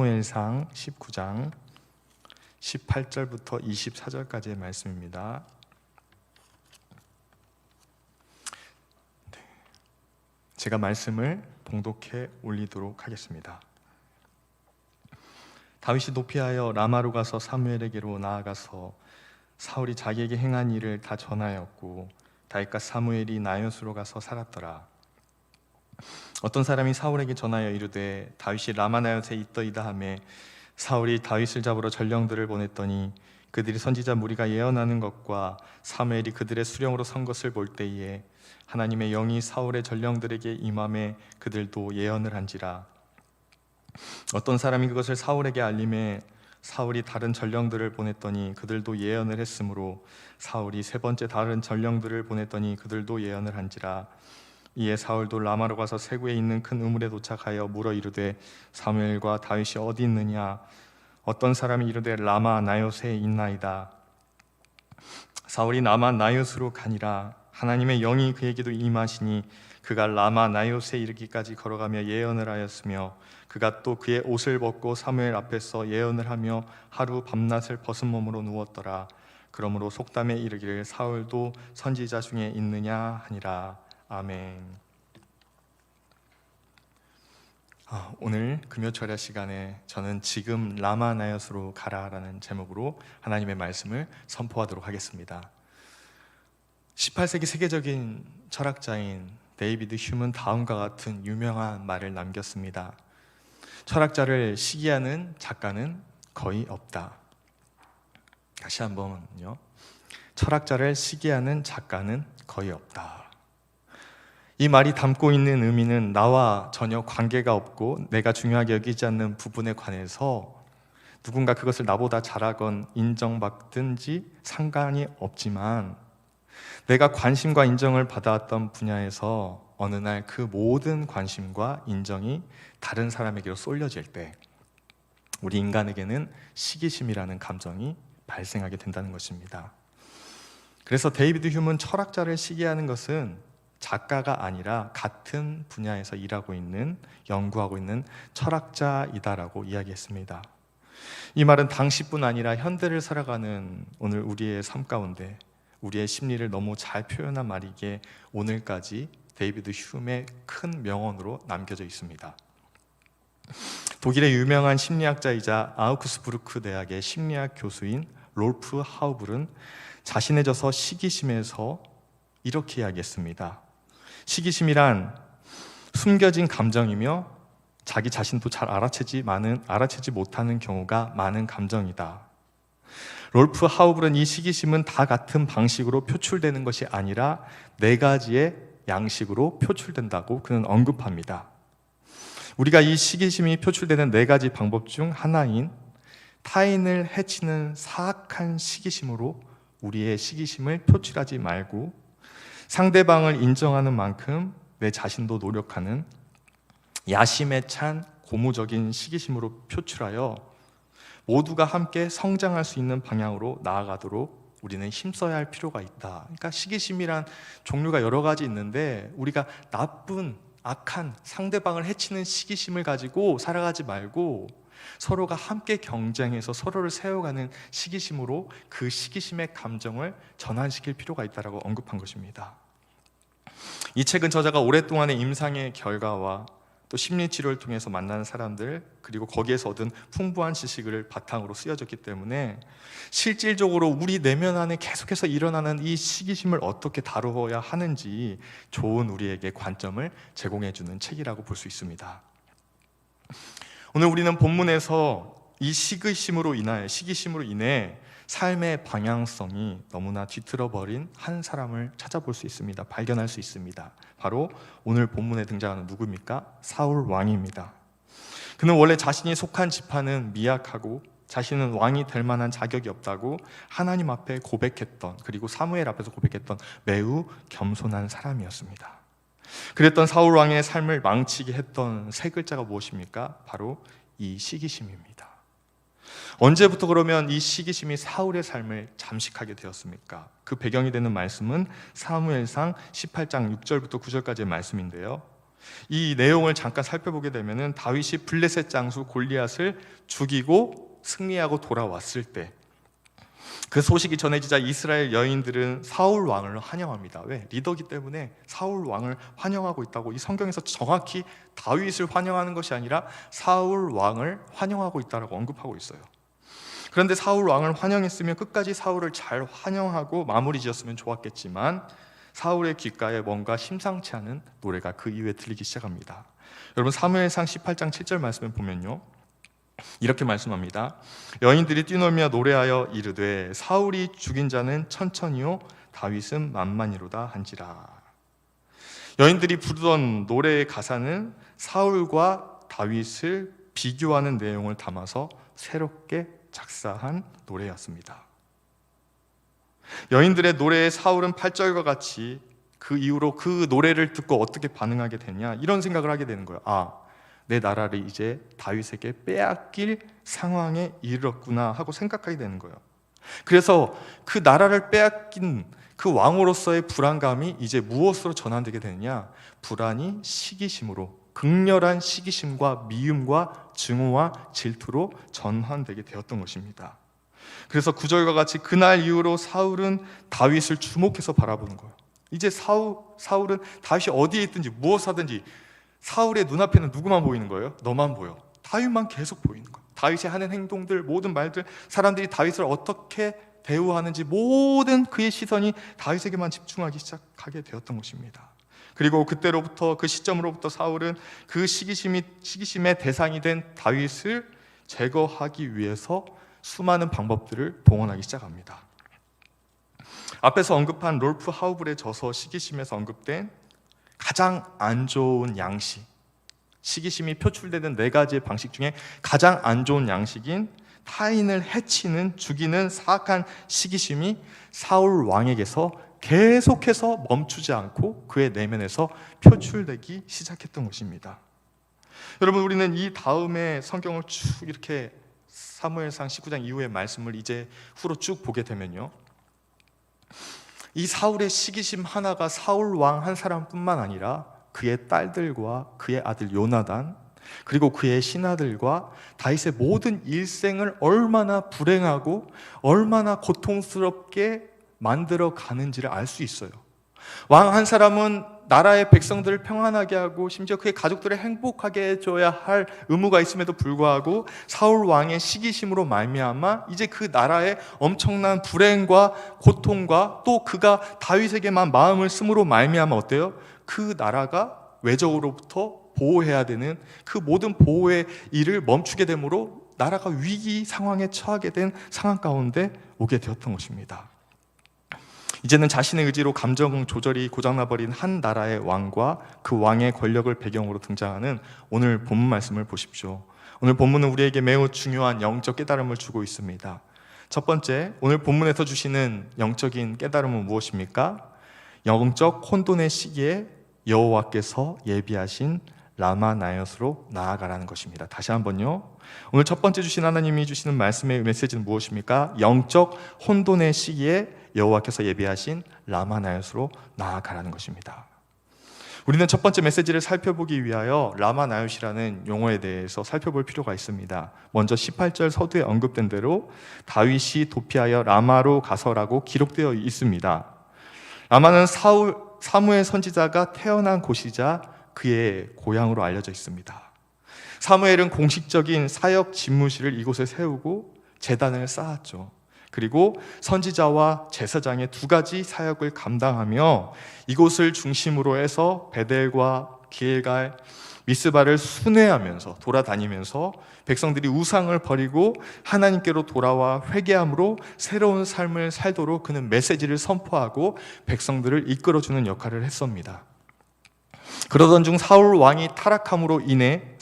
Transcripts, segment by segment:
사무엘상 19장 18절부터 24절까지의 말씀입니다. 제가 말씀을 봉독해 올리도록 하겠습니다. 다윗이 높이하여 라마로 가서 사무엘에게로 나아가서 사울이 자기에게 행한 일을 다 전하였고 다윗과 사무엘이 나요스로 가서 살았더라. 어떤 사람이 사울에게 전하여 이르되 다윗이 라마 나요스에 있더이다 하매 사울이 다윗을 잡으러 전령들을 보냈더니 그들이 선지자 무리가 예언하는 것과 사무엘이 그들의 수령으로 선 것을 볼 때에 하나님의 영이 사울의 전령들에게 임함에 그들도 예언을 한지라. 어떤 사람이 그것을 사울에게 알림해 사울이 다른 전령들을 보냈더니 그들도 예언을 했으므로 사울이 세 번째 다른 전령들을 보냈더니 그들도 예언을 한지라. 이에 사울도 라마로 가서 세구에 있는 큰 우물에 도착하여 물어 이르되 사무엘과 다윗이 어디 있느냐? 어떤 사람이 이르되 라마 나요스에 있나이다. 사울이 라마 나요스로 가니라. 하나님의 영이 그에게도 임하시니 그가 라마 나요스에 이르기까지 걸어가며 예언을 하였으며 그가 또 그의 옷을 벗고 사무엘 앞에서 예언을 하며 하루 밤낮을 벗은 몸으로 누웠더라. 그러므로 속담에 이르기를 사울도 선지자 중에 있느냐 하니라. 아멘. 오늘 금요철야 시간에 저는 지금 라마 나요스로 가라라는 제목으로 하나님의 말씀을 선포하도록 하겠습니다. 18세기 세계적인 철학자인 데이비드 휴먼은 다음과 같은 유명한 말을 남겼습니다. 철학자를 시기하는 작가는 거의 없다. 다시 한번요. 철학자를 시기하는 작가는 거의 없다. 이 말이 담고 있는 의미는 나와 전혀 관계가 없고 내가 중요하게 여기지 않는 부분에 관해서 누군가 그것을 나보다 잘하건 인정받든지 상관이 없지만 내가 관심과 인정을 받아왔던 분야에서 어느 날 그 모든 관심과 인정이 다른 사람에게로 쏠려질 때 우리 인간에게는 시기심이라는 감정이 발생하게 된다는 것입니다. 그래서 데이비드 휴먼은 철학자를 시기하는 것은 작가가 아니라 같은 분야에서 일하고 있는, 연구하고 있는 철학자이다라고 이야기했습니다. 이 말은 당시뿐 아니라 현대를 살아가는 오늘 우리의 삶 가운데 우리의 심리를 너무 잘 표현한 말이기에 오늘까지 데이비드 휴먼의 큰 명언으로 남겨져 있습니다. 독일의 유명한 심리학자이자 아우크스부르크 대학의 심리학 교수인 롤프 하우블은 자신에 져서 시기심에서 이렇게 이야기했습니다. 시기심이란 숨겨진 감정이며 자기 자신도 잘 알아채지 못하는 경우가 많은 감정이다. 롤프 하우블은 이 시기심은 다 같은 방식으로 표출되는 것이 아니라 네 가지의 양식으로 표출된다고 그는 언급합니다. 우리가 이 시기심이 표출되는 네 가지 방법 중 하나인 타인을 해치는 사악한 시기심으로 우리의 시기심을 표출하지 말고 상대방을 인정하는 만큼 내 자신도 노력하는 야심에 찬 고무적인 시기심으로 표출하여 모두가 함께 성장할 수 있는 방향으로 나아가도록 우리는 힘써야 할 필요가 있다. 그러니까 시기심이란 종류가 여러 가지 있는데 우리가 나쁜, 악한 상대방을 해치는 시기심을 가지고 살아가지 말고 서로가 함께 경쟁해서 서로를 세워가는 시기심으로 그 시기심의 감정을 전환시킬 필요가 있다고 언급한 것입니다. 이 책은 저자가 오랫동안의 임상의 결과와 또 심리치료를 통해서 만나는 사람들 그리고 거기에서 얻은 풍부한 지식을 바탕으로 쓰여졌기 때문에 실질적으로 우리 내면 안에 계속해서 일어나는 이 시기심을 어떻게 다루어야 하는지 좋은 우리에게 관점을 제공해주는 책이라고 볼 수 있습니다. 오늘 우리는 본문에서 이 시기심으로 인해 삶의 방향성이 너무나 뒤틀어버린 한 사람을 찾아볼 수 있습니다. 발견할 수 있습니다. 바로 오늘 본문에 등장하는 누구입니까? 사울 왕입니다. 그는 원래 자신이 속한 지파는 미약하고 자신은 왕이 될 만한 자격이 없다고 하나님 앞에 고백했던, 그리고 사무엘 앞에서 고백했던 매우 겸손한 사람이었습니다. 그랬던 사울 왕의 삶을 망치게 했던 세 글자가 무엇입니까? 바로 이 시기심입니다. 언제부터 그러면 이 시기심이 사울의 삶을 잠식하게 되었습니까? 그 배경이 되는 말씀은 사무엘상 18장 6절부터 9절까지의 말씀인데요. 이 내용을 잠깐 살펴보게 되면은 다윗이 블레셋 장수 골리앗을 죽이고 승리하고 돌아왔을 때 그 소식이 전해지자 이스라엘 여인들은 사울 왕을 환영합니다. 왜? 리더기 때문에 사울 왕을 환영하고 있다고. 이 성경에서 정확히 다윗을 환영하는 것이 아니라 사울 왕을 환영하고 있다고 언급하고 있어요. 그런데 사울 왕을 환영했으면 끝까지 사울을 잘 환영하고 마무리 지었으면 좋았겠지만 사울의 귓가에 뭔가 심상치 않은 노래가 그 이후에 들리기 시작합니다. 여러분 사무엘상 18장 7절 말씀을 보면요, 이렇게 말씀합니다. 여인들이 뛰놀며 노래하여 이르되 사울이 죽인 자는 천천히요 다윗은 만만히로다 한지라. 여인들이 부르던 노래의 가사는 사울과 다윗을 비교하는 내용을 담아서 새롭게 작사한 노래였습니다. 여인들의 노래에 사울은 8절과 같이 그 이후로 그 노래를 듣고 어떻게 반응하게 되냐, 이런 생각을 하게 되는 거예요. 내 나라를 이제 다윗에게 빼앗길 상황에 이르렀구나 하고 생각하게 되는 거예요. 그래서 그 나라를 빼앗긴 그 왕으로서의 불안감이 이제 무엇으로 전환되게 되느냐, 불안이 시기심으로, 극렬한 시기심과 미움과 증오와 질투로 전환되게 되었던 것입니다. 그래서 9절과 같이 그날 이후로 사울은 다윗을 주목해서 바라보는 거예요. 이제 사울은 다윗이 어디에 있든지 무엇 하든지 사울의 눈앞에는 누구만 보이는 거예요? 너만 보여. 다윗만 계속 보이는 거예요. 다윗이 하는 행동들, 모든 말들, 사람들이 다윗을 어떻게 대우하는지 모든 그의 시선이 다윗에게만 집중하기 시작하게 되었던 것입니다. 그리고 그때로부터, 그 시점으로부터 사울은 그 시기심의 대상이 된 다윗을 제거하기 위해서 수많은 방법들을 동원하기 시작합니다. 앞에서 언급한 롤프 하우블의 저서 시기심에서 언급된 가장 안 좋은 양식, 시기심이 표출되는 4가지의 방식 중에 가장 안 좋은 양식인 타인을 해치는, 죽이는 사악한 시기심이 사울 왕에게서 계속해서 멈추지 않고 그의 내면에서 표출되기 시작했던 것입니다. 여러분, 우리는 이 다음에 성경을 쭉 이렇게 사무엘상 19장 이후의 말씀을 이제 후로 쭉 보게 되면요, 이 사울의 시기심 하나가 사울 왕 한 사람뿐만 아니라 그의 딸들과 그의 아들 요나단, 그리고 그의 신하들과 다윗의 모든 일생을 얼마나 불행하고 얼마나 고통스럽게 만들어 가는지를 알 수 있어요. 왕 한 사람은 나라의 백성들을 평안하게 하고 심지어 그의 가족들을 행복하게 해줘야 할 의무가 있음에도 불구하고 사울 왕의 시기심으로 말미암아 이제 그 나라의 엄청난 불행과 고통과 또 그가 다윗에게만 마음을 쓰므로 말미암아 어때요? 그 나라가 외적으로부터 보호해야 되는 그 모든 보호의 일을 멈추게 되므로 나라가 위기 상황에 처하게 된 상황 가운데 오게 되었던 것입니다. 이제는 자신의 의지로 감정 조절이 고장나버린 한 나라의 왕과 그 왕의 권력을 배경으로 등장하는 오늘 본문 말씀을 보십시오. 오늘 본문은 우리에게 매우 중요한 영적 깨달음을 주고 있습니다. 첫 번째, 오늘 본문에서 주시는 영적인 깨달음은 무엇입니까? 영적 혼돈의 시기에 여호와께서 예비하신 라마 나엿으로 나아가라는 것입니다. 다시 한번요, 오늘 첫 번째 주신 하나님이 주시는 말씀의 메시지는 무엇입니까? 영적 혼돈의 시기에 여호와께서 예비하신 라마 나엿으로 나아가라는 것입니다. 우리는 첫 번째 메시지를 살펴보기 위하여 라마 나엿이라는 용어에 대해서 살펴볼 필요가 있습니다. 먼저 18절 서두에 언급된 대로 다윗이 도피하여 라마로 가서라고 기록되어 있습니다. 라마는 사무엘 선지자가 태어난 곳이자 그의 고향으로 알려져 있습니다. 사무엘은 공식적인 사역 집무실을 이곳에 세우고 제단을 쌓았죠. 그리고 선지자와 제사장의 2가지 사역을 감당하며 이곳을 중심으로 해서 베델과 길갈, 미스바를 순회하면서 돌아다니면서 백성들이 우상을 버리고 하나님께로 돌아와 회개함으로 새로운 삶을 살도록 그는 메시지를 선포하고 백성들을 이끌어주는 역할을 했습니다. 그러던 중 사울 왕이 타락함으로 인해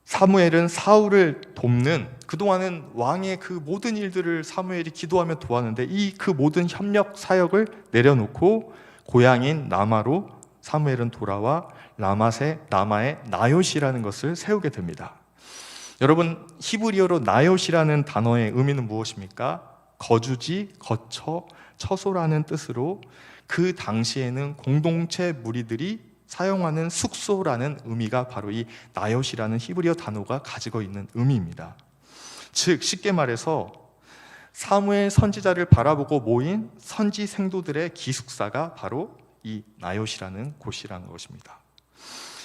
사무엘은 사울을 돕는, 그동안은 왕의 그 모든 일들을 사무엘이 기도하며 도왔는데 이 그 모든 협력 사역을 내려놓고 고향인 라마로 사무엘은 돌아와 라마의 나요시라는 것을 세우게 됩니다. 여러분, 히브리어로 나요시라는 단어의 의미는 무엇입니까? 거주지, 거처, 처소라는 뜻으로 그 당시에는 공동체 무리들이 사용하는 숙소라는 의미가 바로 이 나요시라는 히브리어 단어가 가지고 있는 의미입니다. 즉 쉽게 말해서 사무엘 선지자를 바라보고 모인 선지 생도들의 기숙사가 바로 이 나요시라는 곳이라는 것입니다.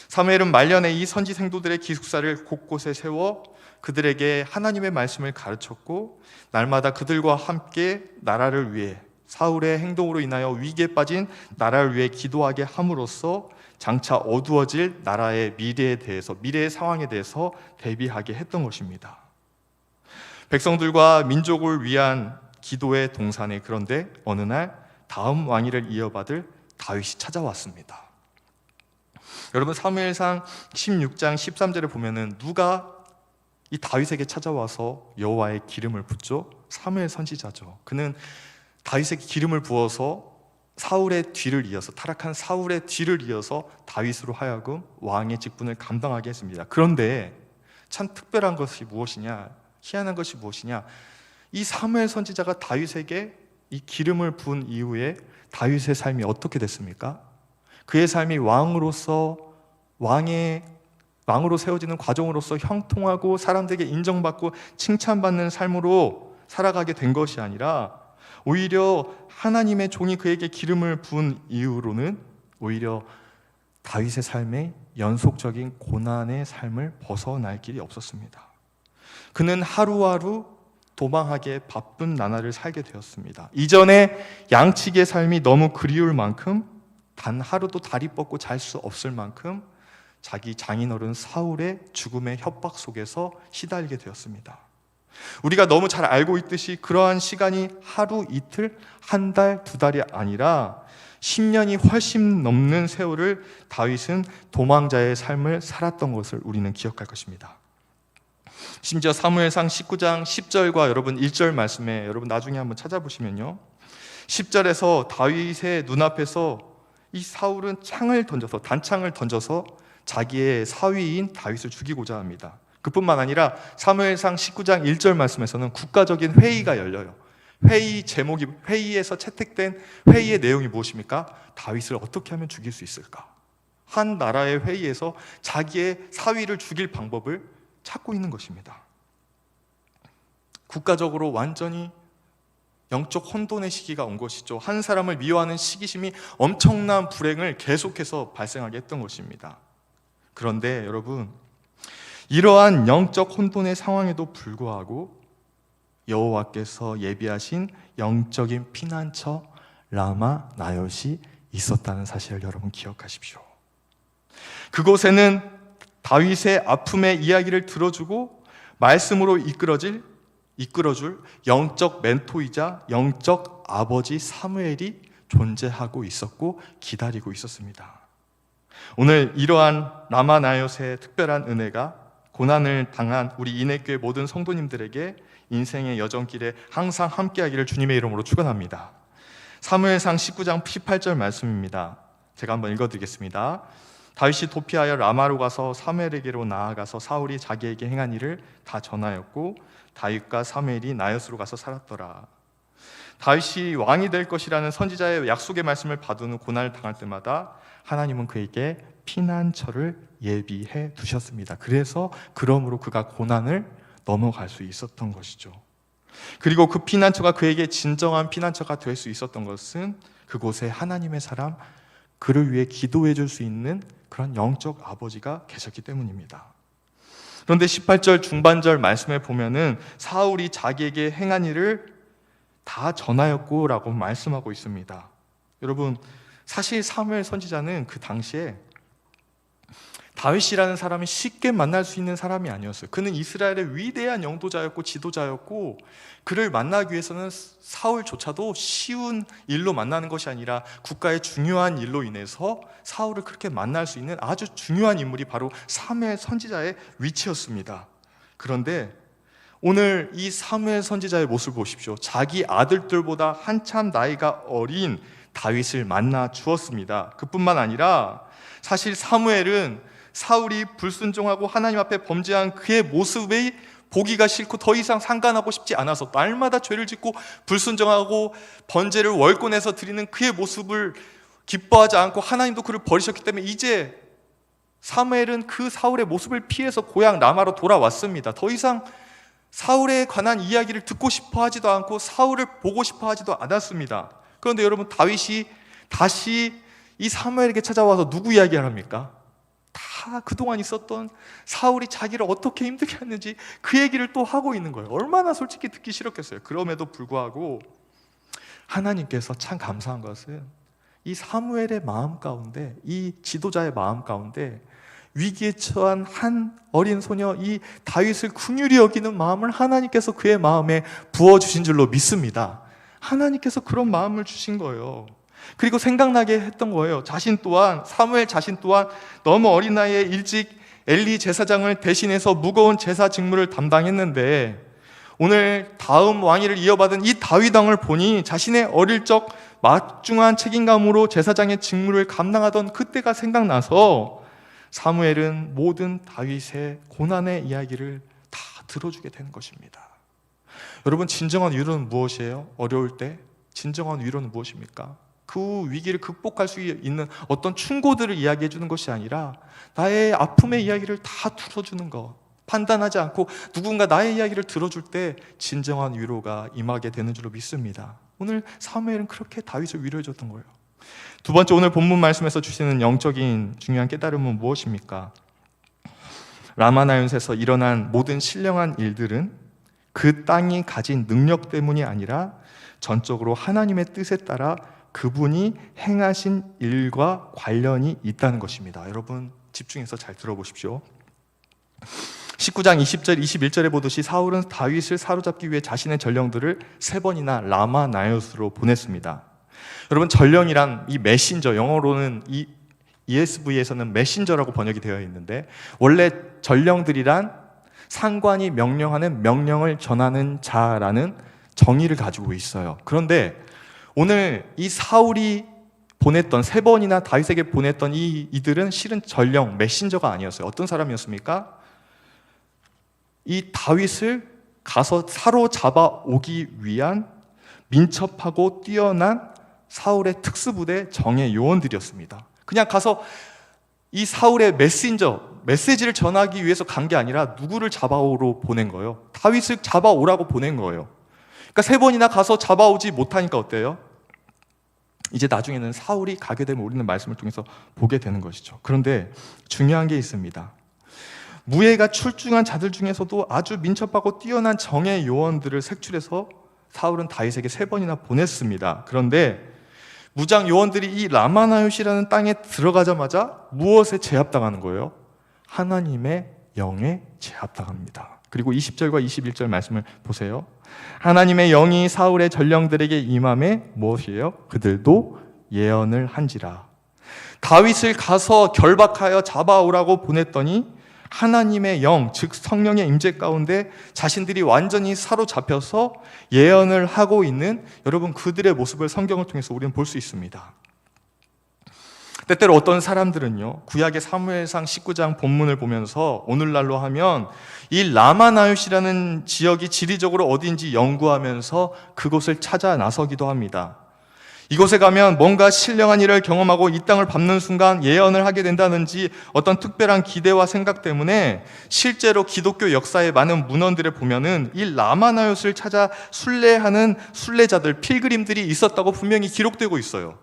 사무엘은 말년에 이 선지 생도들의 기숙사를 곳곳에 세워 그들에게 하나님의 말씀을 가르쳤고 날마다 그들과 함께 나라를 위해 사울의 행동으로 인하여 위기에 빠진 나라를 위해 기도하게 함으로써 장차 어두워질 나라의 미래에 대해서, 미래의 상황에 대해서 대비하게 했던 것입니다. 백성들과 민족을 위한 기도의 동산에 그런데 어느 날 다음 왕위를 이어받을 다윗이 찾아왔습니다. 여러분 사무엘상 16장 13절에 보면은 누가 이 다윗에게 찾아와서 여호와의 기름을 붓죠? 사무엘 선지자죠. 그는 다윗에게 기름을 부어서 사울의 뒤를 이어서 타락한 사울의 뒤를 이어서 다윗으로 하여금 왕의 직분을 감당하게 했습니다. 그런데 참 특별한 것이 무엇이냐, 희한한 것이 무엇이냐, 이 사무엘 선지자가 다윗에게 이 기름을 부은 이후에 다윗의 삶이 어떻게 됐습니까? 그의 삶이 왕으로 세워지는 과정으로서 형통하고 사람들에게 인정받고 칭찬받는 삶으로 살아가게 된 것이 아니라 오히려 하나님의 종이 그에게 기름을 부은 이후로는 오히려 다윗의 삶에 연속적인 고난의 삶을 벗어날 길이 없었습니다. 그는 하루하루 도망하기에 바쁜 나날을 살게 되었습니다. 이전에 양치기의 삶이 너무 그리울 만큼 단 하루도 다리 뻗고 잘 수 없을 만큼 자기 장인어른 사울의 죽음의 협박 속에서 시달리게 되었습니다. 우리가 너무 잘 알고 있듯이 그러한 시간이 하루, 이틀, 한 달, 두 달이 아니라 10년이 훨씬 넘는 세월을 다윗은 도망자의 삶을 살았던 것을 우리는 기억할 것입니다. 심지어 사무엘상 19장 10절과 여러분 1절 말씀에 여러분 나중에 한번 찾아보시면요, 10절에서 다윗의 눈앞에서 이 사울은 단창을 던져서 자기의 사위인 다윗을 죽이고자 합니다. 그뿐만 아니라 사무엘상 19장 1절 말씀에서는 국가적인 회의가 열려요. 회의에서 채택된 회의의 내용이 무엇입니까? 다윗을 어떻게 하면 죽일 수 있을까? 한 나라의 회의에서 자기의 사위를 죽일 방법을 찾고 있는 것입니다. 국가적으로 완전히 영적 혼돈의 시기가 온 것이죠. 한 사람을 미워하는 시기심이 엄청난 불행을 계속해서 발생하게 했던 것입니다. 그런데 여러분, 이러한 영적 혼돈의 상황에도 불구하고 여호와께서 예비하신 영적인 피난처 라마 나요시 있었다는 사실을 여러분 기억하십시오. 그곳에는 다윗의 아픔의 이야기를 들어주고 말씀으로 이끌어줄 영적 멘토이자 영적 아버지 사무엘이 존재하고 있었고 기다리고 있었습니다. 오늘 이러한 라마 나요시의 특별한 은혜가 고난을 당한 우리 인해교회 모든 성도님들에게 인생의 여정길에 항상 함께하기를 주님의 이름으로 축원합니다. 사무엘상 19장 18절 말씀입니다. 제가 한번 읽어드리겠습니다. 다윗이 도피하여 라마로 가서 사무엘에게로 나아가서 사울이 자기에게 행한 일을 다 전하였고 다윗과 사무엘이 나요스로 가서 살았더라. 다윗이 왕이 될 것이라는 선지자의 약속의 말씀을 받은 후 고난을 당할 때마다 하나님은 그에게 피난처를 예비해 두셨습니다. 그러므로 그가 고난을 넘어갈 수 있었던 것이죠. 그리고 그 피난처가 그에게 진정한 피난처가 될 수 있었던 것은 그곳에 하나님의 사람, 그를 위해 기도해 줄 수 있는 그런 영적 아버지가 계셨기 때문입니다. 그런데 18절 중반절 말씀에 보면은 사울이 자기에게 행한 일을 다 전하였고 라고 말씀하고 있습니다. 여러분, 사실 사무엘 선지자는 그 당시에 다윗이라는 사람이 쉽게 만날 수 있는 사람이 아니었어요. 그는 이스라엘의 위대한 영도자였고 지도자였고, 그를 만나기 위해서는 사울조차도 쉬운 일로 만나는 것이 아니라 국가의 중요한 일로 인해서 사울을 그렇게 만날 수 있는 아주 중요한 인물이 바로 사무엘 선지자의 위치였습니다. 그런데 오늘 이 사무엘 선지자의 모습을 보십시오. 자기 아들들보다 한참 나이가 어린 다윗을 만나 주었습니다. 그뿐만 아니라 사실 사무엘은 사울이 불순종하고 하나님 앞에 범죄한 그의 모습이 보기가 싫고 더 이상 상관하고 싶지 않아서 날마다 죄를 짓고 불순종하고 번제를 월권해서 드리는 그의 모습을 기뻐하지 않고 하나님도 그를 버리셨기 때문에 이제 사무엘은 그 사울의 모습을 피해서 고향 라마로 돌아왔습니다. 더 이상 사울에 관한 이야기를 듣고 싶어 하지도 않고 사울을 보고 싶어 하지도 않았습니다. 그런데 여러분, 다윗이 다시 이 사무엘에게 찾아와서 누구 이야기를 합니까? 다 그동안 있었던 사울이 자기를 어떻게 힘들게 했는지 그 얘기를 또 하고 있는 거예요. 얼마나 솔직히 듣기 싫었겠어요. 그럼에도 불구하고 하나님께서 참 감사한 것은 이 사무엘의 마음 가운데, 이 지도자의 마음 가운데 위기에 처한 한 어린 소녀 이 다윗을 긍휼히 여기는 마음을 하나님께서 그의 마음에 부어주신 줄로 믿습니다. 하나님께서 그런 마음을 주신 거예요. 그리고 생각나게 했던 거예요. 사무엘 자신 또한 너무 어린 나이에 일찍 엘리 제사장을 대신해서 무거운 제사 직무를 담당했는데 오늘 다음 왕위를 이어받은 이 다윗 왕을 보니 자신의 어릴 적 막중한 책임감으로 제사장의 직무를 감당하던 그때가 생각나서 사무엘은 모든 다윗의 고난의 이야기를 다 들어주게 되는 것입니다. 여러분, 진정한 위로는 무엇이에요? 어려울 때 진정한 위로는 무엇입니까? 그 위기를 극복할 수 있는 어떤 충고들을 이야기해 주는 것이 아니라 나의 아픔의 이야기를 다 들어주는 것, 판단하지 않고 누군가 나의 이야기를 들어줄 때 진정한 위로가 임하게 되는 줄로 믿습니다. 오늘 사무엘은 그렇게 다윗을 위로해 줬던 거예요. 두 번째, 오늘 본문 말씀에서 주시는 영적인 중요한 깨달음은 무엇입니까? 라마나윕에서 일어난 모든 신령한 일들은 그 땅이 가진 능력 때문이 아니라 전적으로 하나님의 뜻에 따라 그분이 행하신 일과 관련이 있다는 것입니다. 여러분, 집중해서 잘 들어보십시오. 19장 20절, 21절에 보듯이 사울은 다윗을 사로잡기 위해 자신의 전령들을 3번이나 라마나윕으로 보냈습니다. 여러분, 전령이란 이 메신저, 영어로는 이 ESV에서는 메신저라고 번역이 되어 있는데 원래 전령들이란 상관이 명령하는 명령을 전하는 자라는 정의를 가지고 있어요. 그런데 오늘 이 사울이 보냈던 3번이나 다윗에게 보냈던 이들은 실은 전령, 메신저가 아니었어요. 어떤 사람이었습니까? 이 다윗을 가서 사로잡아 오기 위한 민첩하고 뛰어난 사울의 특수부대 정예 요원들이었습니다. 그냥 가서 이 사울의 메시지를 전하기 위해서 간 게 아니라 누구를 잡아오러 보낸 거예요? 다윗을 잡아오라고 보낸 거예요. 그러니까 3번이나 가서 잡아오지 못하니까 어때요? 이제 나중에는 사울이 가게 되면 우리는 말씀을 통해서 보게 되는 것이죠. 그런데 중요한 게 있습니다. 무예가 출중한 자들 중에서도 아주 민첩하고 뛰어난 정예 요원들을 색출해서 사울은 다윗에게 3번이나 보냈습니다. 그런데 무장 요원들이 이 라마나윕이라는 땅에 들어가자마자 무엇에 제압당하는 거예요? 하나님의 영에 제압당합니다. 그리고 20절과 21절 말씀을 보세요. 하나님의 영이 사울의 전령들에게 임함에 무엇이에요? 그들도 예언을 한지라. 다윗을 가서 결박하여 잡아오라고 보냈더니 하나님의 영, 즉 성령의 임재 가운데 자신들이 완전히 사로잡혀서 예언을 하고 있는 여러분, 그들의 모습을 성경을 통해서 우리는 볼 수 있습니다. 때때로 어떤 사람들은요, 구약의 사무엘상 19장 본문을 보면서 오늘날로 하면 이 라마나윕이라는 지역이 지리적으로 어디인지 연구하면서 그곳을 찾아 나서기도 합니다. 이곳에 가면 뭔가 신령한 일을 경험하고 이 땅을 밟는 순간 예언을 하게 된다든지 어떤 특별한 기대와 생각 때문에 실제로 기독교 역사의 많은 문헌들에 보면은 이 라마나윕을 찾아 순례하는 순례자들, 필그림들이 있었다고 분명히 기록되고 있어요.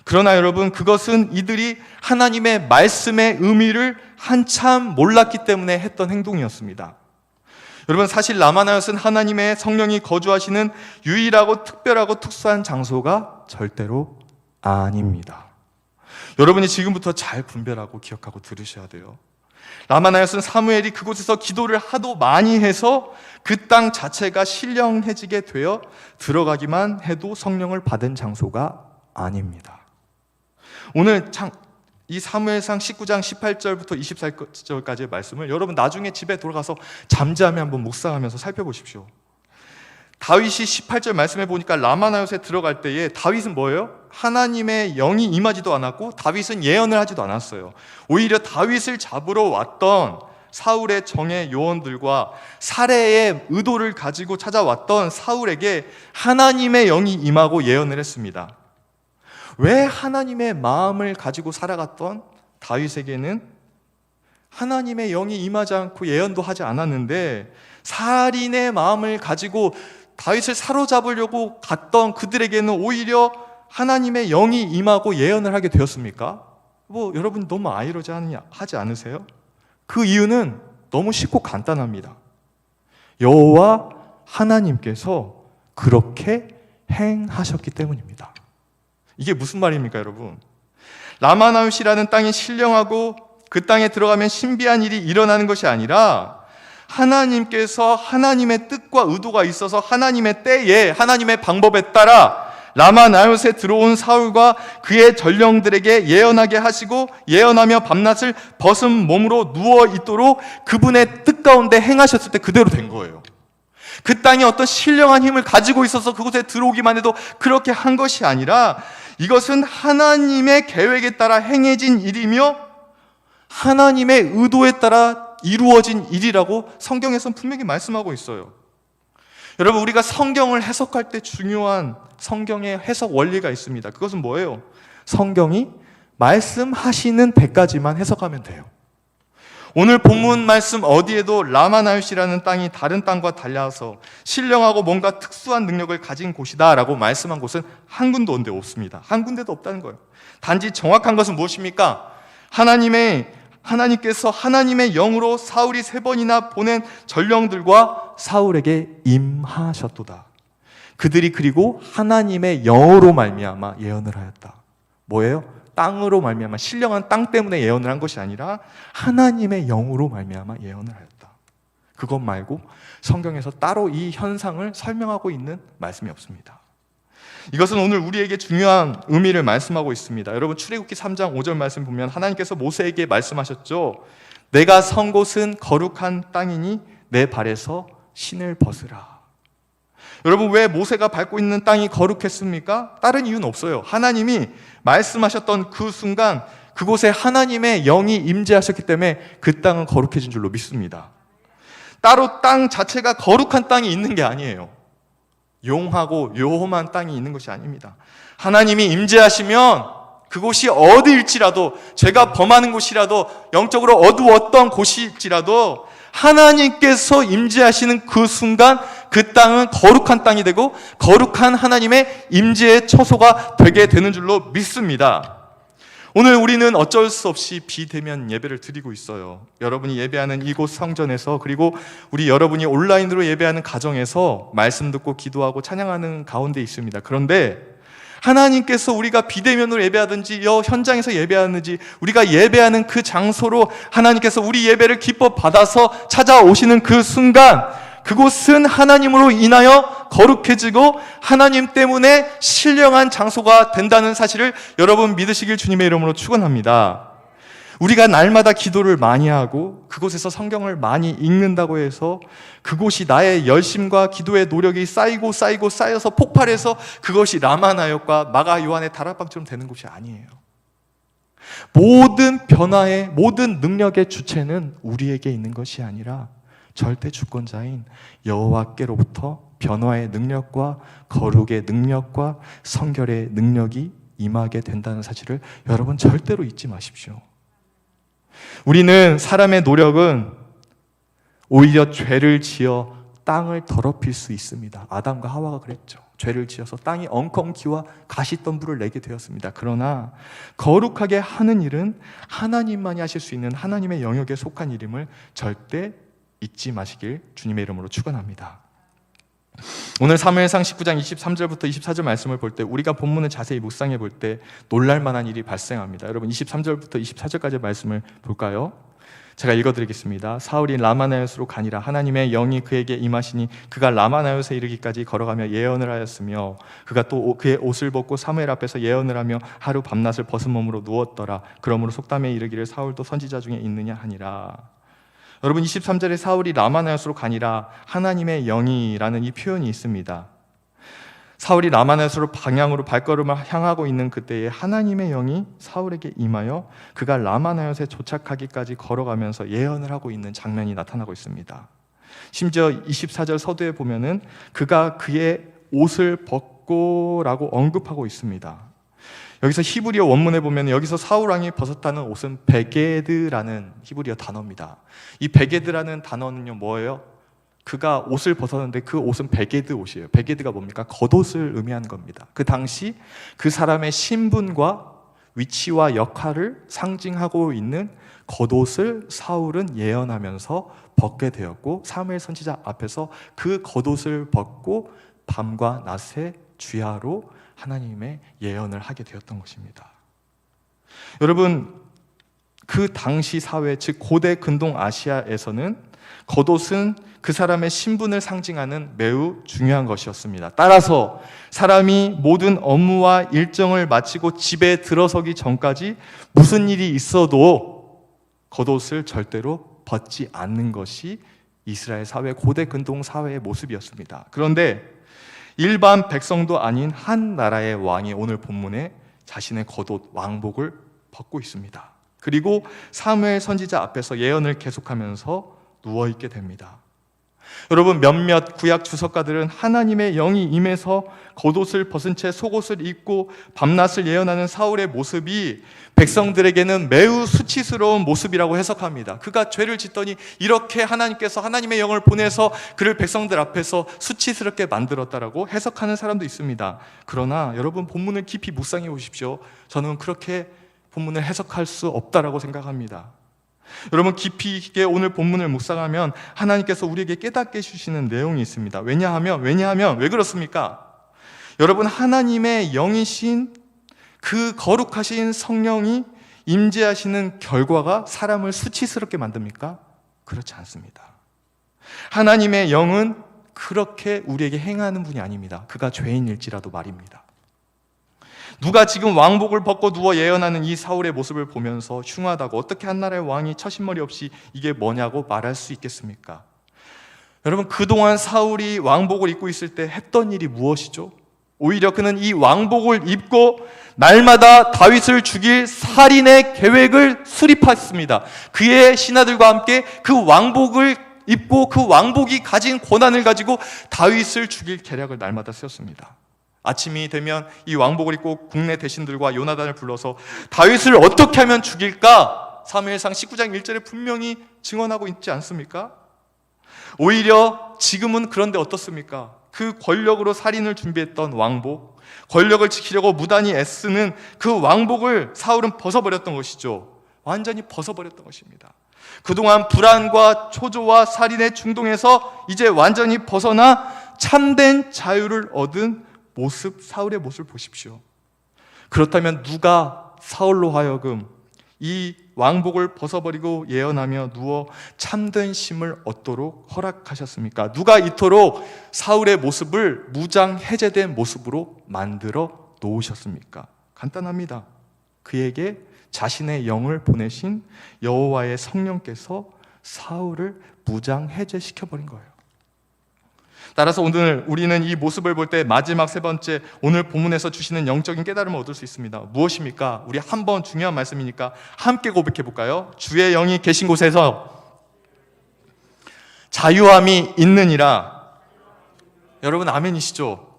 그러나 여러분, 그것은 이들이 하나님의 말씀의 의미를 한참 몰랐기 때문에 했던 행동이었습니다. 여러분, 사실 라마나윕은 하나님의 성령이 거주하시는 유일하고 특별하고 특수한 장소가 절대로 아닙니다. 여러분이 지금부터 잘 분별하고 기억하고 들으셔야 돼요. 라마나윕은 사무엘이 그곳에서 기도를 하도 많이 해서 그 땅 자체가 신령해지게 되어 들어가기만 해도 성령을 받은 장소가 아닙니다. 오늘 이 사무엘상 19장 18절부터 24절까지의 말씀을 여러분 나중에 집에 돌아가서 잠잠히 한번 묵상하면서 살펴보십시오. 다윗이 18절 말씀해 보니까 라마나윕에 들어갈 때에 다윗은 뭐예요? 하나님의 영이 임하지도 않았고 다윗은 예언을 하지도 않았어요. 오히려 다윗을 잡으러 왔던 사울의 정예 요원들과 살해의 의도를 가지고 찾아왔던 사울에게 하나님의 영이 임하고 예언을 했습니다. 왜 하나님의 마음을 가지고 살아갔던 다윗에게는 하나님의 영이 임하지 않고 예언도 하지 않았는데, 살인의 마음을 가지고 다윗을 사로잡으려고 갔던 그들에게는 오히려 하나님의 영이 임하고 예언을 하게 되었습니까? 여러분 너무 하지 않으세요? 그 이유는 너무 쉽고 간단합니다. 여호와 하나님께서 그렇게 행하셨기 때문입니다. 이게 무슨 말입니까, 여러분? 라마나웃이라는 땅이 신령하고 그 땅에 들어가면 신비한 일이 일어나는 것이 아니라, 하나님께서 하나님의 뜻과 의도가 있어서 하나님의 때에 하나님의 방법에 따라 라마나웃에 들어온 사울과 그의 전령들에게 예언하게 하시고, 예언하며 밤낮을 벗은 몸으로 누워 있도록 그분의 뜻 가운데 행하셨을 때 그대로 된 거예요. 그 땅이 어떤 신령한 힘을 가지고 있어서 그곳에 들어오기만 해도 그렇게 한 것이 아니라, 이것은 하나님의 계획에 따라 행해진 일이며 하나님의 의도에 따라 이루어진 일이라고 성경에서는 분명히 말씀하고 있어요. 여러분, 우리가 성경을 해석할 때 중요한 성경의 해석 원리가 있습니다. 그것은 뭐예요? 성경이 말씀하시는 데까지만 해석하면 돼요. 오늘 본문 말씀 어디에도 라마나웃이라는 땅이 다른 땅과 달라서 신령하고 뭔가 특수한 능력을 가진 곳이다 라고 말씀한 곳은 한 군데 없습니다. 한 군데도 없다는 거예요. 단지 정확한 것은 무엇입니까? 하나님께서 하나님의 영으로 사울이 3번이나 보낸 전령들과 사울에게 임하셨도다. 그들이 그리고 하나님의 영으로 말미암아 예언을 하였다. 뭐예요? 땅으로 말미암아, 신령한 땅 때문에 예언을 한 것이 아니라 하나님의 영으로 말미암아 예언을 하였다. 그것 말고 성경에서 따로 이 현상을 설명하고 있는 말씀이 없습니다. 이것은 오늘 우리에게 중요한 의미를 말씀하고 있습니다. 여러분, 출애굽기 3장 5절 말씀 보면 하나님께서 모세에게 말씀하셨죠. 내가 선 곳은 거룩한 땅이니 내 발에서 신을 벗으라. 여러분, 왜 모세가 밟고 있는 땅이 거룩했습니까? 다른 이유는 없어요. 하나님이 말씀하셨던 그 순간 그곳에 하나님의 영이 임재하셨기 때문에 그 땅은 거룩해진 줄로 믿습니다. 따로 땅 자체가 거룩한 땅이 있는 게 아니에요. 용하고 요험한 땅이 있는 것이 아닙니다. 하나님이 임재하시면 그곳이 어디일지라도, 죄가 범하는 곳이라도, 영적으로 어두웠던 곳일지라도 하나님께서 임재하시는 그 순간 그 땅은 거룩한 땅이 되고 거룩한 하나님의 임재의 처소가 되게 되는 줄로 믿습니다. 오늘 우리는 어쩔 수 없이 비대면 예배를 드리고 있어요. 여러분이 예배하는 이곳 성전에서, 그리고 여러분이 온라인으로 예배하는 가정에서 말씀 듣고 기도하고 찬양하는 가운데 있습니다. 그런데 하나님께서 우리가 비대면으로 예배하든지 현장에서 예배하는지, 우리가 예배하는 그 장소로 하나님께서 우리 예배를 기뻐 받아서 찾아오시는 그 순간, 그곳은 하나님으로 인하여 거룩해지고 하나님 때문에 신령한 장소가 된다는 사실을 여러분 믿으시길 주님의 이름으로 축원합니다. 우리가 날마다 기도를 많이 하고 그곳에서 성경을 많이 읽는다고 해서 그곳이 나의 열심과 기도의 노력이 쌓여서 폭발해서 그것이 라마나역과 마가 요한의 다락방처럼 되는 것이 아니에요. 모든 변화의, 모든 능력의 주체는 우리에게 있는 것이 아니라 절대 주권자인 여호와께로부터 변화의 능력과 거룩의 능력과 성결의 능력이 임하게 된다는 사실을 여러분 절대로 잊지 마십시오. 우리는, 사람의 노력은 오히려 죄를 지어 땅을 더럽힐 수 있습니다. 아담과 하와가 그랬죠. 죄를 지어서 땅이 엉겅퀴와 가시덤불을 내게 되었습니다. 그러나 거룩하게 하는 일은 하나님만이 하실 수 있는 하나님의 영역에 속한 일임을 절대 잊지 마시길 주님의 이름으로 축원합니다. 오늘 사무엘상 19장 23절부터 24절 말씀을 볼 때, 우리가 본문을 자세히 묵상해 볼 때 놀랄 만한 일이 발생합니다. 여러분, 23절부터 24절까지 말씀을 볼까요? 제가 읽어드리겠습니다. 사울이 라마나웃으로 가니라. 하나님의 영이 그에게 임하시니 그가 라마나웃에 이르기까지 걸어가며 예언을 하였으며, 그가 또 그의 옷을 벗고 사무엘 앞에서 예언을 하며 하루 밤낮을 벗은 몸으로 누웠더라. 그러므로 속담에 이르기를 사울도 선지자 중에 있느냐 하니라. 여러분, 23절에 사울이 라마나웃으로 가니라, 하나님의 영이라는 이 표현이 있습니다. 사울이 라마나웃으로 방향으로 발걸음을 향하고 있는 그때에 하나님의 영이 사울에게 임하여 그가 라마나웃에 도착하기까지 걸어가면서 예언을 하고 있는 장면이 나타나고 있습니다. 심지어 24절 서두에 보면은 그가 그의 옷을 벗고라고 언급하고 있습니다. 여기서 히브리어 원문에 보면 여기서 사울 왕이 벗었다는 옷은 베게드라는 히브리어 단어입니다. 이 베게드라는 단어는요 뭐예요? 그가 옷을 벗었는데 그 옷은 베게드 옷이에요. 베게드가 뭡니까? 겉옷을 의미하는 겁니다. 그 당시 그 사람의 신분과 위치와 역할을 상징하고 있는 겉옷을 사울은 예언하면서 벗게 되었고, 사무엘 선지자 앞에서 그 겉옷을 벗고 밤과 낮의 주야로 하나님의 예언을 하게 되었던 것입니다. 여러분, 그 당시 사회, 즉 고대 근동 아시아에서는 겉옷은 그 사람의 신분을 상징하는 매우 중요한 것이었습니다. 따라서 사람이 모든 업무와 일정을 마치고 집에 들어서기 전까지 무슨 일이 있어도 겉옷을 절대로 벗지 않는 것이 이스라엘 사회, 고대 근동 사회의 모습이었습니다. 그런데 일반 백성도 아닌 한 나라의 왕이 오늘 본문에 자신의 겉옷, 왕복을 벗고 있습니다. 그리고 사무엘 선지자 앞에서 예언을 계속하면서 누워있게 됩니다. 여러분, 몇몇 구약 주석가들은 하나님의 영이 임해서 겉옷을 벗은 채 속옷을 입고 밤낮을 예언하는 사울의 모습이 백성들에게는 매우 수치스러운 모습이라고 해석합니다. 그가 죄를 짓더니 이렇게 하나님께서 하나님의 영을 보내서 그를 백성들 앞에서 수치스럽게 만들었다라고 해석하는 사람도 있습니다. 그러나 여러분, 본문을 깊이 묵상해 보십시오. 저는 그렇게 본문을 해석할 수 없다라고 생각합니다. 여러분, 깊이 있게 오늘 본문을 묵상하면 하나님께서 우리에게 깨닫게 해주시는 내용이 있습니다. 왜냐하면 왜 그렇습니까? 여러분, 하나님의 영이신 그 거룩하신 성령이 임재하시는 결과가 사람을 수치스럽게 만듭니까? 그렇지 않습니다. 하나님의 영은 그렇게 우리에게 행하는 분이 아닙니다. 그가 죄인일지라도 말입니다. 누가 지금 왕복을 벗고 누워 예언하는 이 사울의 모습을 보면서 흉하다고, 어떻게 한 나라의 왕이 처신머리 없이 이게 뭐냐고 말할 수 있겠습니까? 여러분, 그동안 사울이 왕복을 입고 있을 때 했던 일이 무엇이죠? 오히려 그는 이 왕복을 입고 날마다 다윗을 죽일 살인의 계획을 수립했습니다. 그의 신하들과 함께 그 왕복을 입고 그 왕복이 가진 권한을 가지고 다윗을 죽일 계략을 날마다 세웠습니다. 아침이 되면 이 왕복을 입고 국내 대신들과 요나단을 불러서 다윗을 어떻게 하면 죽일까? 사무엘상 19장 1절에 분명히 증언하고 있지 않습니까? 오히려 지금은 그런데 어떻습니까? 그 권력으로 살인을 준비했던 왕복, 권력을 지키려고 무단히 애쓰는 그 왕복을 사울은 벗어버렸던 것이죠. 완전히 벗어버렸던 것입니다. 그동안 불안과 초조와 살인의 중동에서 이제 완전히 벗어나 참된 자유를 얻은 모습, 사울의 모습을 보십시오. 그렇다면 누가 사울로 하여금 이 왕복을 벗어버리고 예언하며 누워 참된 쉼을 얻도록 허락하셨습니까? 누가 이토록 사울의 모습을 무장 해제된 모습으로 만들어 놓으셨습니까? 간단합니다. 그에게 자신의 영을 보내신 여호와의 성령께서 사울을 무장 해제시켜버린 거예요. 따라서 오늘 우리는 이 모습을 볼 때 마지막 세 번째, 오늘 본문에서 주시는 영적인 깨달음을 얻을 수 있습니다. 무엇입니까? 우리 한번 중요한 말씀이니까 함께 고백해 볼까요? 주의 영이 계신 곳에서 자유함이 있느니라. 여러분, 아멘이시죠?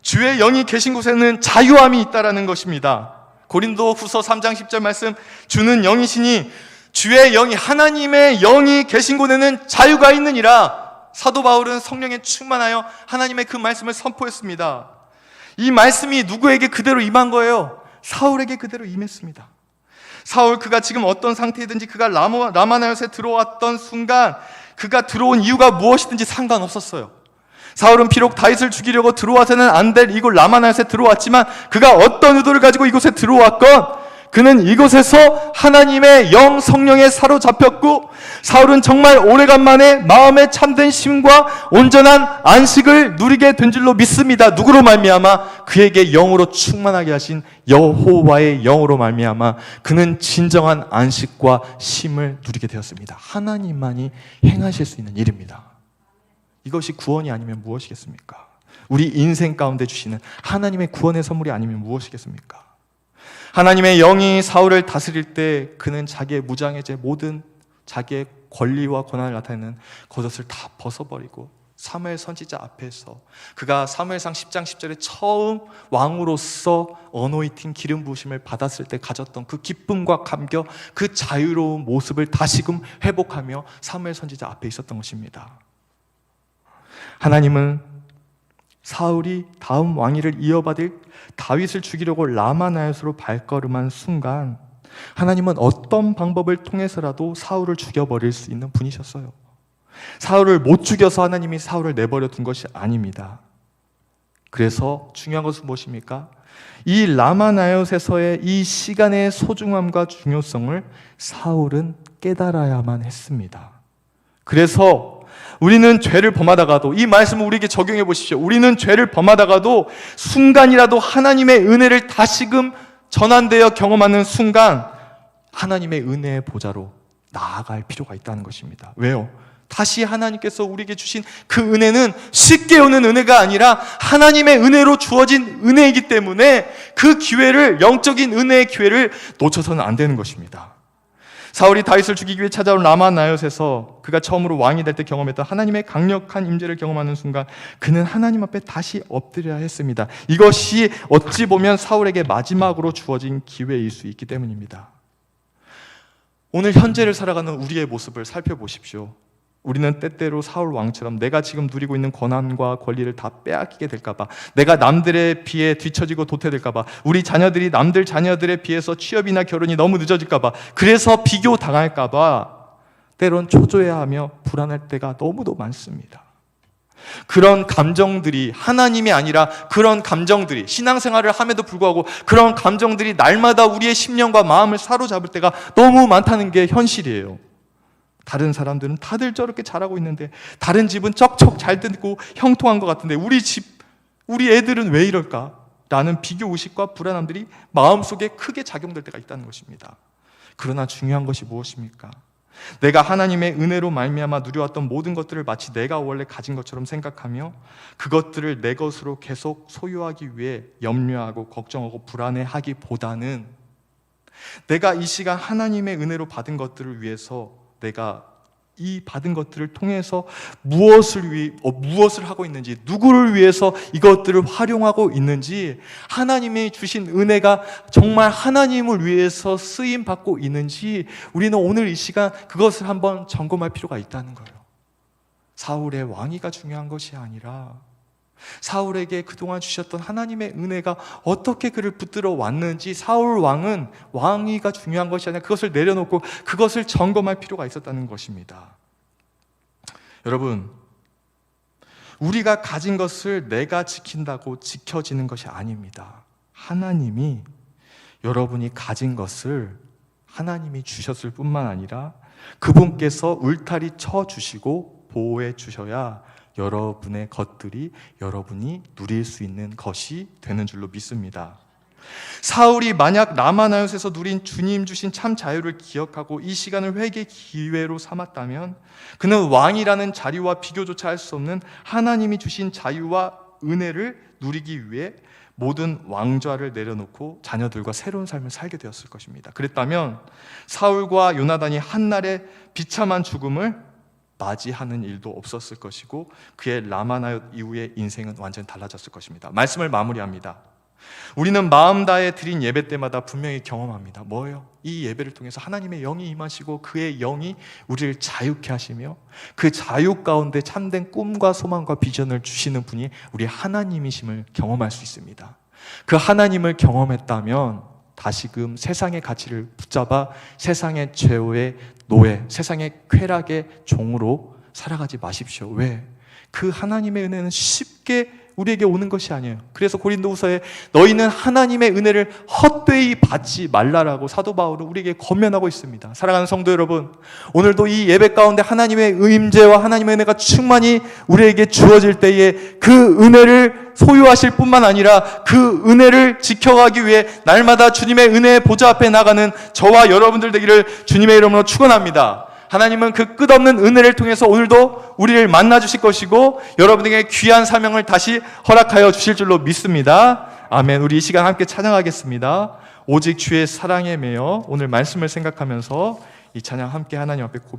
주의 영이 계신 곳에는 자유함이 있다라는 것입니다. 고린도 후서 3장 10절 말씀, 주는 영이시니 주의 영이, 하나님의 영이 계신 곳에는 자유가 있느니라. 사도 바울은 성령에 충만하여 하나님의 그 말씀을 선포했습니다. 이 말씀이 누구에게 그대로 임한 거예요? 사울에게 그대로 임했습니다. 사울, 그가 지금 어떤 상태이든지 그가 라마나요스에 들어왔던 순간 그가 들어온 이유가 무엇이든지 상관없었어요. 사울은 비록 다윗을 죽이려고 들어와서는 안 될 이곳 라마나요스에 들어왔지만 그가 어떤 의도를 가지고 이곳에 들어왔건 그는 이곳에서 하나님의 영 성령에 사로잡혔고, 사울은 정말 오래간만에 마음의 참된 쉼과 온전한 안식을 누리게 된 줄로 믿습니다. 누구로 말미암아? 그에게 영으로 충만하게 하신 여호와의 영으로 말미암아 그는 진정한 안식과 쉼을 누리게 되었습니다. 하나님만이 행하실 수 있는 일입니다. 이것이 구원이 아니면 무엇이겠습니까? 우리 인생 가운데 주시는 하나님의 구원의 선물이 아니면 무엇이겠습니까? 하나님의 영이 사울을 다스릴 때 그는 자기의 무장해제, 모든 자기의 권리와 권한을 나타내는 겉옷을 다 벗어버리고 사무엘 선지자 앞에서 그가 사무엘상 10장 10절에 처음 왕으로서 어노이팅 기름 부으심을 받았을 때 가졌던 그 기쁨과 감격, 그 자유로운 모습을 다시금 회복하며 사무엘 선지자 앞에 있었던 것입니다. 하나님은 사울이 다음 왕위를 이어받을 다윗을 죽이려고 라마나요스로 발걸음한 순간 하나님은 어떤 방법을 통해서라도 사울을 죽여버릴 수 있는 분이셨어요. 사울을 못 죽여서 하나님이 사울을 내버려 둔 것이 아닙니다. 그래서 중요한 것은 무엇입니까? 이 라마나요스에서의 이 시간의 소중함과 중요성을 사울은 깨달아야만 했습니다. 그래서 우리는 죄를 범하다가도, 이 말씀을 우리에게 적용해 보십시오. 우리는 죄를 범하다가도 순간이라도 하나님의 은혜를 다시금 전환되어 경험하는 순간 하나님의 은혜의 보좌로 나아갈 필요가 있다는 것입니다. 왜요? 다시 하나님께서 우리에게 주신 그 은혜는 쉽게 오는 은혜가 아니라 하나님의 은혜로 주어진 은혜이기 때문에 그 기회를, 영적인 은혜의 기회를 놓쳐서는 안 되는 것입니다. 사울이 다윗을 죽이기 위해 찾아온 라마나요스에서 그가 처음으로 왕이 될 때 경험했던 하나님의 강력한 임재를 경험하는 순간 그는 하나님 앞에 다시 엎드려야 했습니다. 이것이 어찌 보면 사울에게 마지막으로 주어진 기회일 수 있기 때문입니다. 오늘 현재를 살아가는 우리의 모습을 살펴보십시오. 우리는 때때로 사울 왕처럼 내가 지금 누리고 있는 권한과 권리를 다 빼앗기게 될까봐, 내가 남들에 비해 뒤처지고 도태될까봐, 우리 자녀들이 남들 자녀들에 비해서 취업이나 결혼이 너무 늦어질까봐, 그래서 비교당할까봐 때론 초조해하며 불안할 때가 너무도 많습니다. 그런 감정들이 하나님이 아니라 그런 감정들이, 신앙생활을 함에도 불구하고 그런 감정들이 날마다 우리의 심령과 마음을 사로잡을 때가 너무 많다는 게 현실이에요. 다른 사람들은 다들 저렇게 잘하고 있는데, 다른 집은 쩍쩍 잘 되고 형통한 것 같은데 우리 애들은 왜 이럴까? 라는 비교의식과 불안함들이 마음속에 크게 작용될 때가 있다는 것입니다. 그러나 중요한 것이 무엇입니까? 내가 하나님의 은혜로 말미암아 누려왔던 모든 것들을 마치 내가 원래 가진 것처럼 생각하며 그것들을 내 것으로 계속 소유하기 위해 염려하고 걱정하고 불안해하기보다는 내가 이 시간 하나님의 은혜로 받은 것들을 위해서 내가 이 받은 것들을 통해서 무엇을 하고 있는지, 누구를 위해서 이것들을 활용하고 있는지, 하나님이 주신 은혜가 정말 하나님을 위해서 쓰임 받고 있는지 우리는 오늘 이 시간 그것을 한번 점검할 필요가 있다는 거예요. 사울의 왕위가 중요한 것이 아니라 사울에게 그동안 주셨던 하나님의 은혜가 어떻게 그를 붙들어 왔는지, 사울 왕은 왕위가 중요한 것이 아니라 그것을 내려놓고 그것을 점검할 필요가 있었다는 것입니다. 여러분, 우리가 가진 것을 내가 지킨다고 지켜지는 것이 아닙니다. 하나님이 여러분이 가진 것을 하나님이 주셨을 뿐만 아니라 그분께서 울타리 쳐주시고 보호해 주셔야 여러분의 것들이 여러분이 누릴 수 있는 것이 되는 줄로 믿습니다. 사울이 만약 라마나요스에서 누린 주님 주신 참 자유를 기억하고 이 시간을 회개 기회로 삼았다면 그는 왕이라는 자리와 비교조차 할 수 없는 하나님이 주신 자유와 은혜를 누리기 위해 모든 왕좌를 내려놓고 자녀들과 새로운 삶을 살게 되었을 것입니다. 그랬다면 사울과 요나단이 한날의 비참한 죽음을 맞이하는 일도 없었을 것이고 그의 라마나요 이후의 인생은 완전히 달라졌을 것입니다. 말씀을 마무리합니다. 우리는 마음 다해 드린 예배 때마다 분명히 경험합니다. 뭐예요? 이 예배를 통해서 하나님의 영이 임하시고 그의 영이 우리를 자유케 하시며 그 자유 가운데 참된 꿈과 소망과 비전을 주시는 분이 우리 하나님이심을 경험할 수 있습니다. 그 하나님을 경험했다면 다시금 세상의 가치를 붙잡아 세상의 죄의 노예, 세상의 쾌락의 종으로 살아가지 마십시오. 왜? 그 하나님의 은혜는 쉽게 우리에게 오는 것이 아니에요. 그래서 고린도후서에 너희는 하나님의 은혜를 헛되이 받지 말라라고 사도 바울은 우리에게 권면하고 있습니다. 사랑하는 성도 여러분, 오늘도 이 예배 가운데 하나님의 임재와 하나님의 은혜가 충만히 우리에게 주어질 때에 그 은혜를 소유하실 뿐만 아니라 그 은혜를 지켜가기 위해 날마다 주님의 은혜의 보좌 앞에 나가는 저와 여러분들 되기를 주님의 이름으로 축원합니다. 하나님은 그 끝없는 은혜를 통해서 오늘도 우리를 만나 주실 것이고 여러분에게 귀한 사명을 다시 허락하여 주실 줄로 믿습니다. 아멘. 우리 이 시간 함께 찬양하겠습니다. 오직 주의 사랑에 매여 오늘 말씀을 생각하면서 이 찬양 함께 하나님 앞에 고백